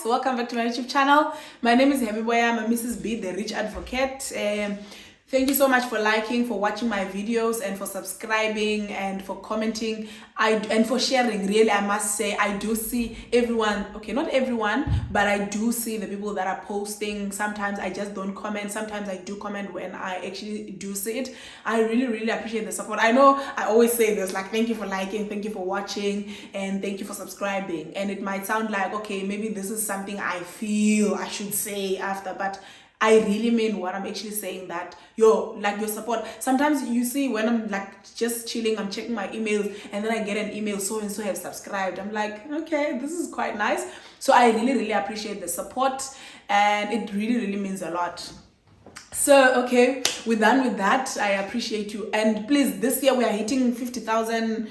welcome back to my YouTube channel. My name is Hemiboya. I'm a Mrs. B, the rich advocate. Thank you so much for liking, for watching my videos, and for subscribing, and for commenting, and for sharing. Really, I must say, I do see everyone. Okay, not everyone, but I do see the people that are posting. Sometimes I just don't comment. Sometimes I do comment when I actually do see it. I really appreciate the support. I know I always say this, like, thank you for liking, thank you for watching, and thank you for subscribing. And it might sound like, okay, maybe this is something I feel I should say after, but I really mean what I'm actually saying, that your support. Sometimes you see when I'm like just chilling, I'm checking my emails, and then I get an email, so and so have subscribed. I'm like, okay, this is quite nice. So I really appreciate the support, and it really means a lot. So okay, we're done with that. I appreciate you, and please, this year we are hitting 50,000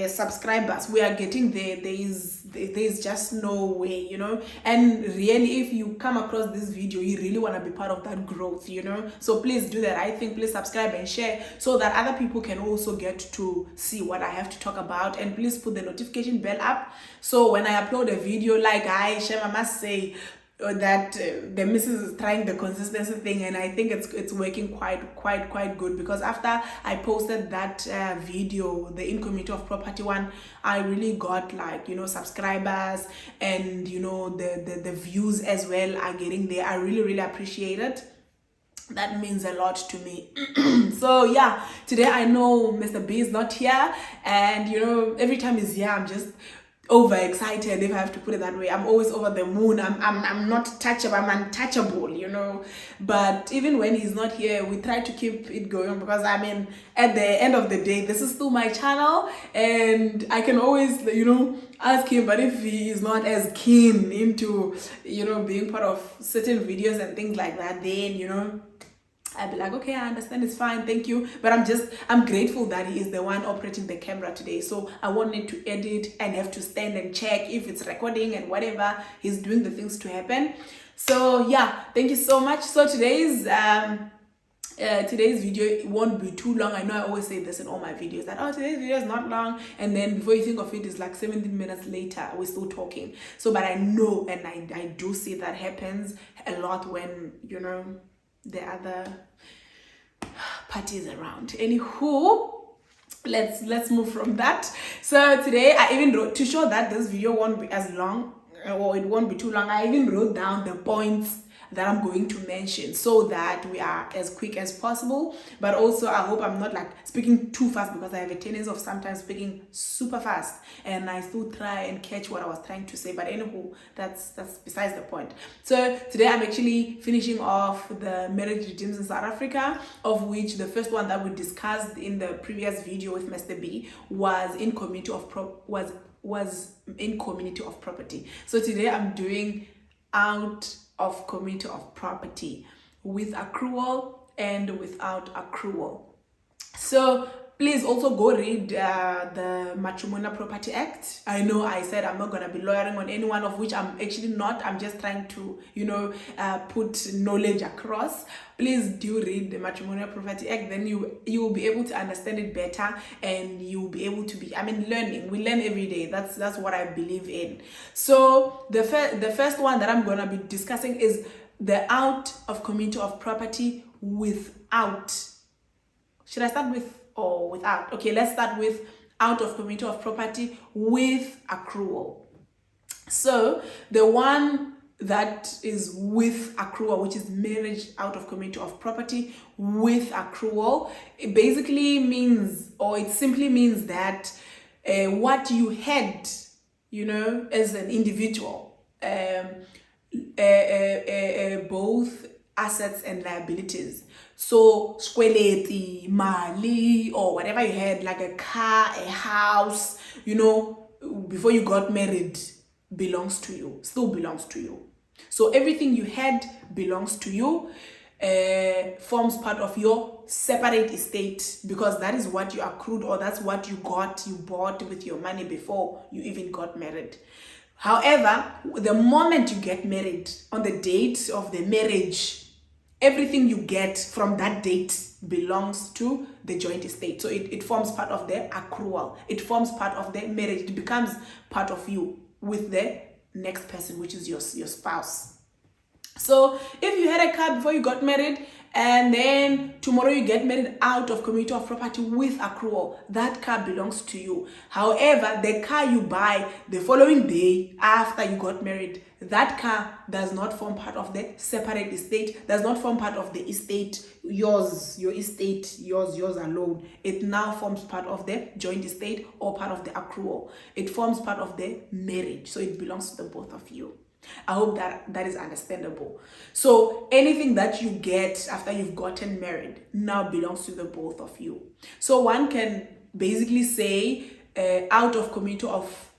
subscribers. We are getting there. There's just no way, you know. And really, if you come across this video, you really want to be part of that growth, you know. So please do that. I think please subscribe and share so that other people can also get to see what I have to talk about. And please put the notification bell up, so when I upload a video, like I must say that the missus is trying the consistency thing, and I think it's working quite good, because after I posted that video, the in community of property one, I really got, like, you know, subscribers, and you know the views as well are getting there. I really appreciate it. That means a lot to me. So yeah, today I know Mr. B is not here, and you know, every time he's here, I'm just overexcited, if I have to put it that way. I'm always over the moon. I'm not touchable. I'm untouchable, you know. But even when he's not here, we try to keep it going, because I mean, at the end of the day, this is still my channel, and I can always, you know, ask him. But if he is not as keen into, you know, being part of certain videos and things like that, then, you know, I'd be like, okay, I understand, it's fine, thank you. But I'm grateful that he is the one operating the camera today. So I won't need to edit and have to stand and check if it's recording and whatever. He's doing the things to happen. So yeah, thank you so much. So today's video won't be too long. I know I always say this in all my videos, that, oh, today's video is not long, and then before you think of it, it's like 17 minutes later we're still talking. So, but I know, and I do see that happens a lot when, you know, the other parties around. Anywho, let's move from that. So today I even wrote, to show that this video won't be as long, or it won't be too long, I even wrote down the points that I'm going to mention, so that we are as quick as possible. But also, I hope I'm not like speaking too fast, because I have a tendency of sometimes speaking super fast, and I still try and catch what I was trying to say. But anywho, that's besides the point. So today I'm actually finishing off the marriage regimes in South Africa, of which the first one that we discussed in the previous video with Mr. B was in community of in community of property. So today I'm doing out of community of property, with accrual and without accrual. So please also go read the Matrimonial Property Act. I know I said I'm not gonna be lawyering on anyone, of which I'm actually not. I'm just trying to, you know, put knowledge across. Please do read the Matrimonial Property Act, then you will be able to understand it better, and you will be able to be, I mean, learning. We learn every day. That's what I believe in. So the first one that I'm gonna be discussing is the out of community of property without. Should I start with or without? Okay, let's start with out of community of property with accrual. So the one that is with accrual, which is marriage out of community of property with accrual, it basically means, or it simply means that what you had, you know, as an individual, both assets and liabilities. So skweleti, mali, or whatever you had, like a car, a house, you know, before you got married, belongs to you, still belongs to you. So everything you had belongs to you, forms part of your separate estate, because that is what you accrued, or that's what you bought with your money before you even got married. However, the moment you get married, on the date of the marriage, everything you get from that date belongs to the joint estate. So it forms part of the accrual. It forms part of the marriage. It becomes part of you with the next person, which is your spouse. So if you had a car before you got married, and then tomorrow you get married out of community of property with accrual, that car belongs to you. However, the car you buy the following day after you got married, that car does not form part of the separate estate, does not form part of the estate, yours, your estate, yours alone. It now forms part of the joint estate or part of the accrual. It forms part of the marriage, so it belongs to the both of you. I hope that is understandable. So anything that you get after you've gotten married now belongs to the both of you. So one can basically say out of community of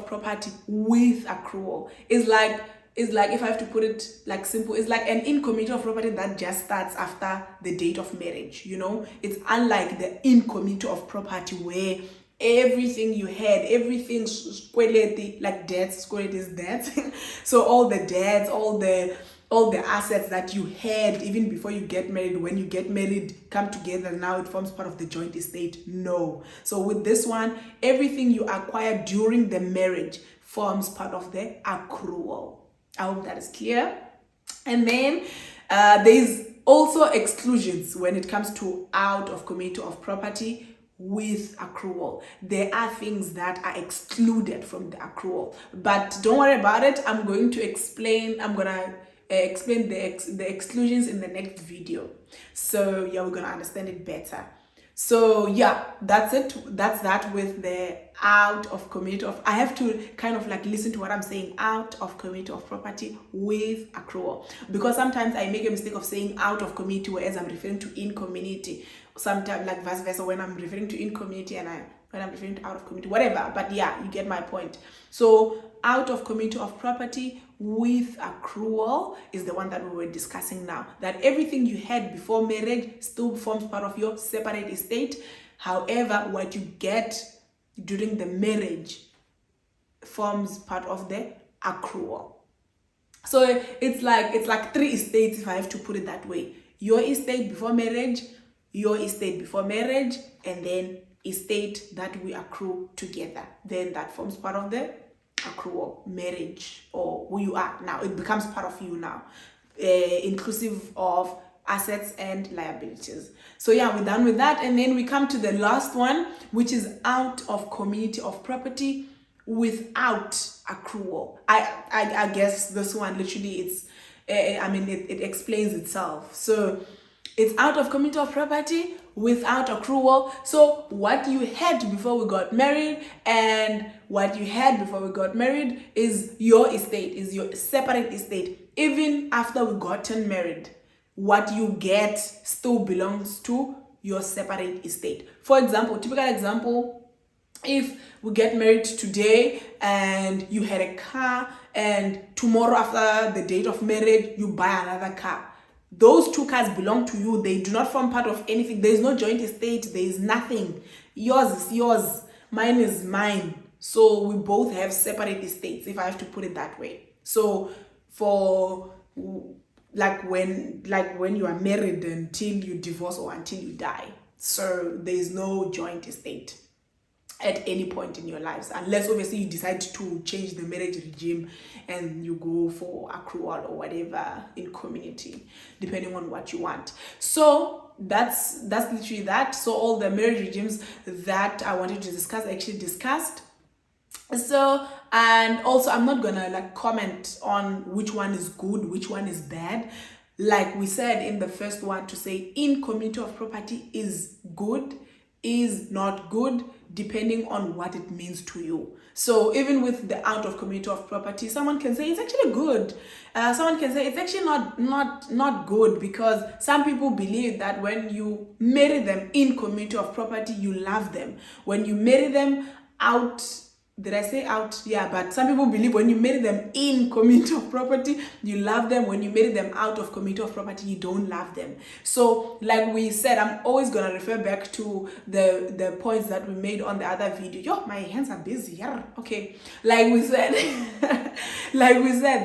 property with accrual is like if I have to put it like simple, it's like an in community of property that just starts after the date of marriage. It's unlike the in community of property where everything you had, everything like debts, is debts. So all the debts, all the assets that you had even before you get married, when you get married, come together, now it forms part of the joint estate. No. So with this one, everything you acquire during the marriage forms part of the accrual. I hope that is clear. And then there's also exclusions when it comes to out of community of property with accrual. There are things that are excluded from the accrual, but don't worry about it. I'm going to explain the exclusions in the next video, so yeah, we're gonna understand it better. So yeah, that's it. That's that with the out of community of, I have to kind of like listen to what I'm saying, out of community of property with accrual, because sometimes I make a mistake of saying out of community whereas I'm referring to in community. Sometimes like vice versa, when I'm referring to in community and when I'm referring to out of community, whatever. But yeah, you get my point. So out of community of property with accrual is the one that we were discussing now, that everything you had before marriage still forms part of your separate estate. However, what you get during the marriage forms part of the accrual. So it's like three estates, if I have to put it that way. Your estate before marriage, your estate before marriage, and then estate that we accrue together. Then that forms part of the accrual, marriage, or who you are now. It becomes part of you now, inclusive of assets and liabilities. So yeah, we're done with that. And then we come to the last one, which is out of community of property without accrual. I guess this one literally, it's it explains itself. So it's out of community of property without accrual. So what you had before we got married and what you had before we got married is your estate, is your separate estate. Even after we gotten married, what you get still belongs to your separate estate. For example, typical example, if we get married today and you had a car and tomorrow after the date of marriage, you buy another car. Those two cars belong to you. They do not form part of anything. There is no joint estate. There is nothing. Yours is yours. Mine is mine. So we both have separate estates, if I have to put it that way. So for like when you are married until you divorce or until you die. So there is no joint estate at any point in your lives, unless obviously you decide to change the marriage regime and you go for accrual or whatever in community, depending on what you want. So that's literally that. So all the marriage regimes that I wanted to discuss, I actually discussed. So, and also I'm not gonna like comment on which one is good, which one is bad. Like we said in the first one, to say in community of property is good, is not good, depending on what it means to you. So even with the out of community of property, someone can say it's actually good. Someone can say it's actually not good, because some people believe that when you marry them in community of property, you love them. When you marry them out, did I say out? Yeah, but some people believe when you marry them in community of property, you love them. When you marry them out of community of property, you don't love them. So like we said, I'm always going to refer back to the points that we made on the other video. Yo, my hands are busy. Yeah. Okay. Like we said,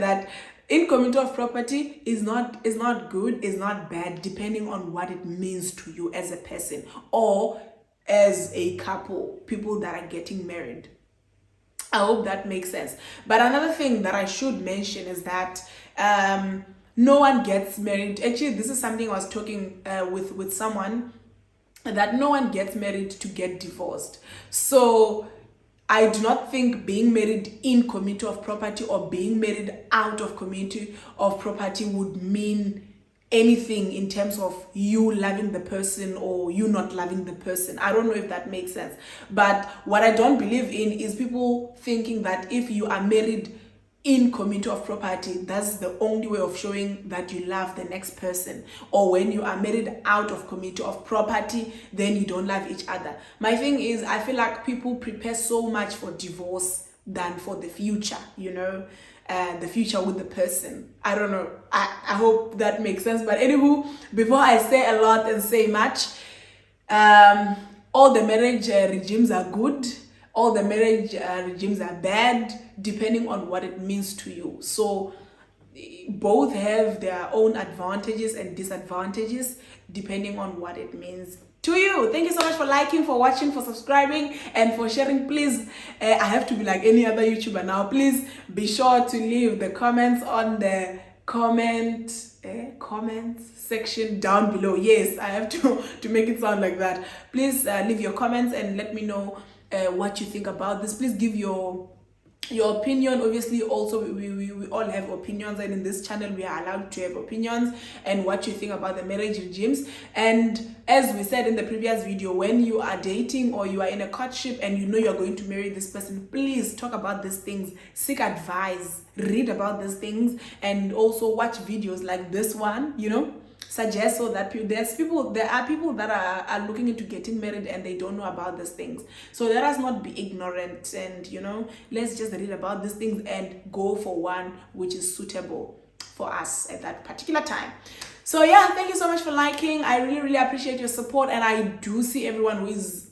that in community of property is not good, is not bad, depending on what it means to you as a person or as a couple, people that are getting married. I hope that makes sense. But another thing that I should mention is that no one gets married. Actually, this is something I was talking with someone, that no one gets married to get divorced. So I do not think being married in community of property or being married out of community of property would mean anything in terms of you loving the person or you not loving the person. I don't know if that makes sense. But what I don't believe in is people thinking that if you are married in community of property, that's the only way of showing that you love the next person. Or when you are married out of community of property, then you don't love each other. My thing is, I feel like people prepare so much for divorce than for the future, the future with the person. I don't know. I hope that makes sense. But anywho, before I say a lot and say much, all the marriage regimes are good. All the marriage regimes are bad, depending on what it means to you. So both have their own advantages and disadvantages, depending on what it means to you. Thank you so much for liking, for watching, for subscribing, and for sharing. Please, I have to be like any other YouTuber now. Please be sure to leave the comments on the comments section down below. Yes, I have to make it sound like that. Please leave your comments and let me know what you think about this. Please give your opinion. Obviously, also we all have opinions, and in this channel we are allowed to have opinions, and what you think about the marriage regimes. And as we said in the previous video, when you are dating or you are in a courtship and you know you're going to marry this person, please talk about these things, seek advice, read about these things, and also watch videos like this one, suggest, so that there are people that are looking into getting married and they don't know about these things. So let us not be ignorant, and let's just read about these things and go for one which is suitable for us at that particular time. So yeah, thank you so much for liking. I really appreciate your support, and I do see everyone who is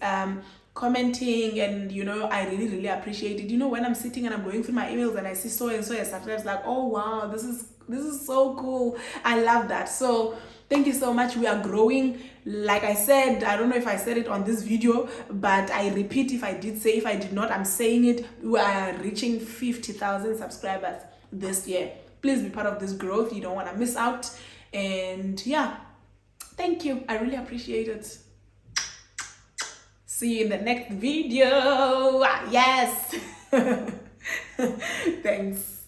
commenting, and I really appreciate it. When I'm sitting and I'm going through my emails and I see so and so and stuff, it's like, oh wow, this is so cool. I love that. So thank you so much. We are growing. Like I said, I don't know if I said it on this video, but I repeat, if I did say, if I did not, I'm saying it. We are reaching 50,000 subscribers this year. Please be part of this growth. You don't want to miss out. And yeah, thank you. I really appreciate it. See you in the next video. Yes. Thanks.